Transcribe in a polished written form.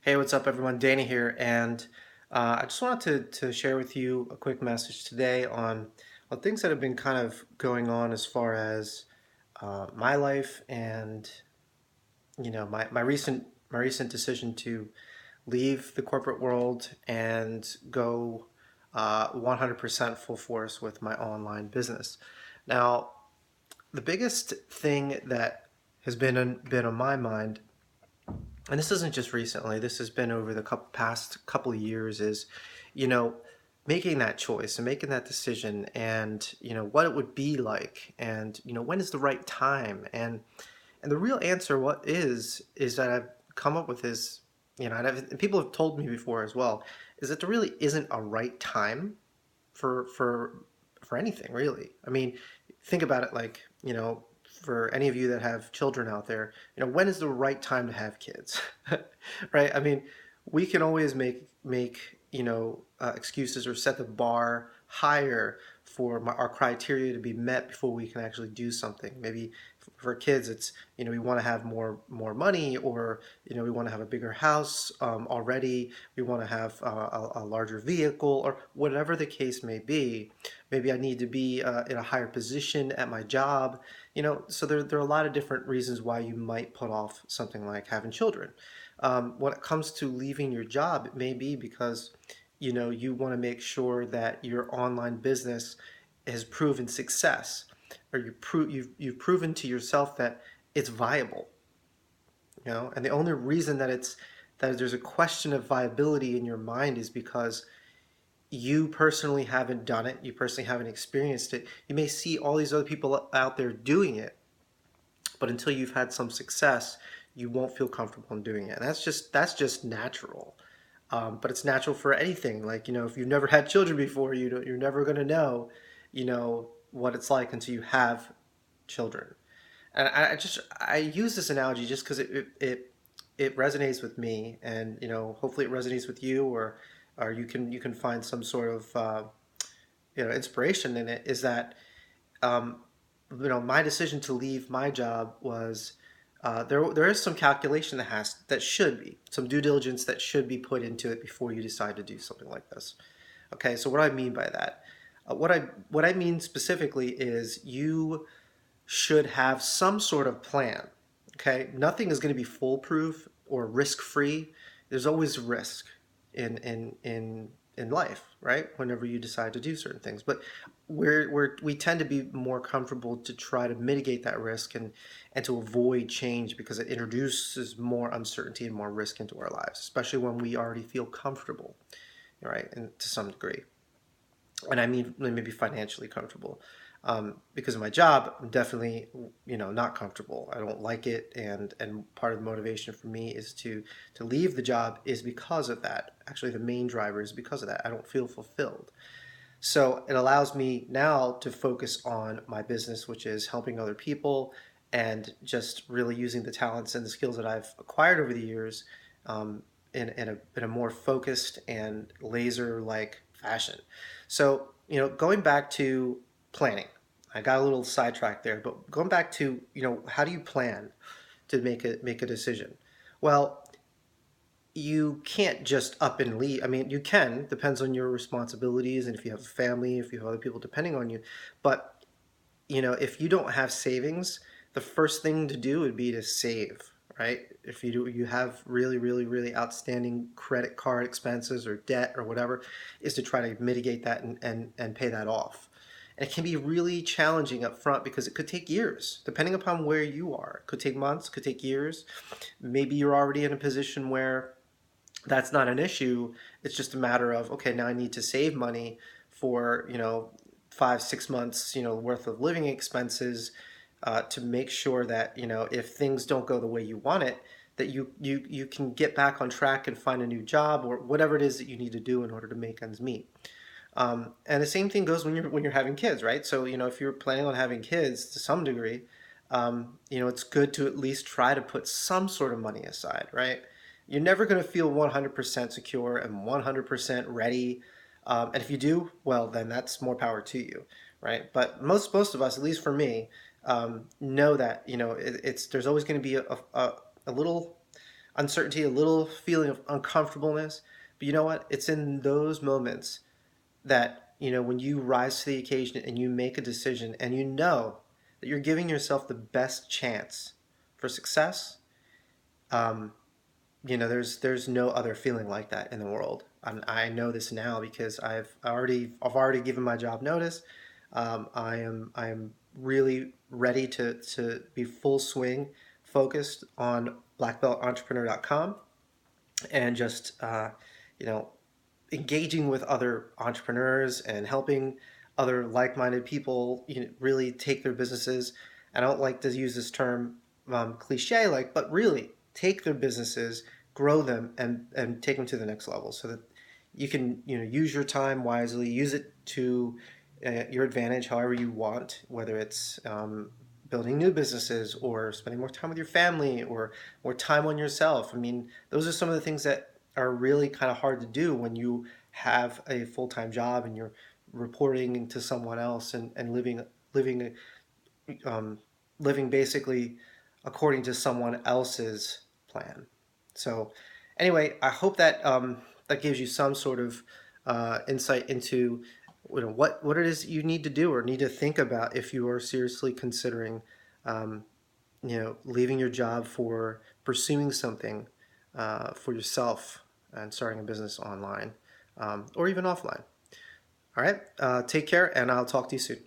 Hey, what's up, everyone? Danny here, and I just wanted to share with you a quick message today on things that have been kind of going on as far as my life and my recent decision to leave the corporate world and go 100% full force with my online business. Now, the biggest thing that has been on my mind, and this isn't just recently, this has been over the past couple of years, is, you know, making that choice and making that decision and, what it would be like and, when is the right time. And the real answer, is that I've come up with is, and people have told me before as well, is that there really isn't a right time for anything really. I mean, think about it like, for any of you that have children out there, when is the right time to have kids? Right? I mean, we can always make excuses or set the bar higher for our criteria to be met before we can actually do something. Maybe for kids, it's we want to have more money, or we want to have a bigger house already. We want to have a larger vehicle, or whatever the case may be. Maybe I need to be in a higher position at my job. So there are a lot of different reasons why you might put off something like having children. When it comes to leaving your job, it may be because you want to make sure that your online business has proven success, or you've proven to yourself that it's viable. And the only reason that there's a question of viability in your mind is because you personally haven't done it, you personally haven't experienced it. You may see all these other people out there doing it, but until you've had some success, you won't feel comfortable in doing it. And that's just natural. But it's natural for anything. Like, if you've never had children before, you're never going to know, what it's like until you have children. And I use this analogy just because it resonates with me, and hopefully it resonates with you, or you can find some sort of inspiration in it. Is that my decision to leave my job was, there is some calculation that should be some due diligence that should be put into it before you decide to do something like this. Okay, so what do I mean by that? What I mean specifically is you should have some sort of plan. Okay, nothing is going to be foolproof or risk free. There's always risk in life, right? Whenever you decide to do certain things, but we tend to be more comfortable to try to mitigate that risk and to avoid change because it introduces more uncertainty and more risk into our lives, especially when we already feel comfortable, right? And to some degree, and I mean maybe financially comfortable. Because of my job, I'm definitely not comfortable. I don't like it, and part of the motivation for me is to leave the job is because of that. Actually, the main driver is because of that. I don't feel fulfilled. So it allows me now to focus on my business, which is helping other people and just really using the talents and the skills that I've acquired over the years, in a more focused and laser like fashion. So, going back to planning, I got a little sidetracked there, but going back to, how do you plan to make a decision? Well, you can't just up and leave. I mean, you can, depends on your responsibilities and if you have a family, if you have other people depending on you. But, if you don't have savings, the first thing to do would be to save, right? If you have really, really, really outstanding credit card expenses or debt or whatever, is to try to mitigate that and pay that off. And it can be really challenging up front because it could take years, depending upon where you are. It could take months, it could take years. Maybe you're already in a position where that's not an issue. It's just a matter of, okay, now I need to save money for 5 6 months worth of living expenses, to make sure that if things don't go the way you want it, that you can get back on track and find a new job or whatever it is that you need to do in order to make ends meet. And the same thing goes when you're having kids, right? So if you're planning on having kids to some degree, it's good to at least try to put some sort of money aside, right? You're never going to feel 100% secure and 100% ready. And if you do, well, then that's more power to you, right? But most of us, at least for me, know that it's there's always going to be a little uncertainty, a little feeling of uncomfortableness. But you know what? It's in those moments that, when you rise to the occasion and you make a decision and you know that you're giving yourself the best chance for success. um, there's no other feeling like that in the world. I know this now because I've already given my job notice. I am really ready to be full swing, focused on blackbeltentrepreneur.com, and just you know engaging with other entrepreneurs and helping other like-minded people, really take their businesses. I don't like to use this term, cliche like, but really take their businesses, grow them, and take them to the next level, so that you can, use your time wisely, use it to your advantage however you want, whether it's building new businesses or spending more time with your family or more time on yourself. I mean, those are some of the things that are really kind of hard to do when you have a full-time job and you're reporting to someone else, and living um, living basically according to someone else's plan. So anyway, I hope that that gives you some sort of insight into, what it is you need to do or need to think about if you are seriously considering, um, leaving your job for pursuing something for yourself and starting a business online, or even offline. All right, take care, and I'll talk to you soon.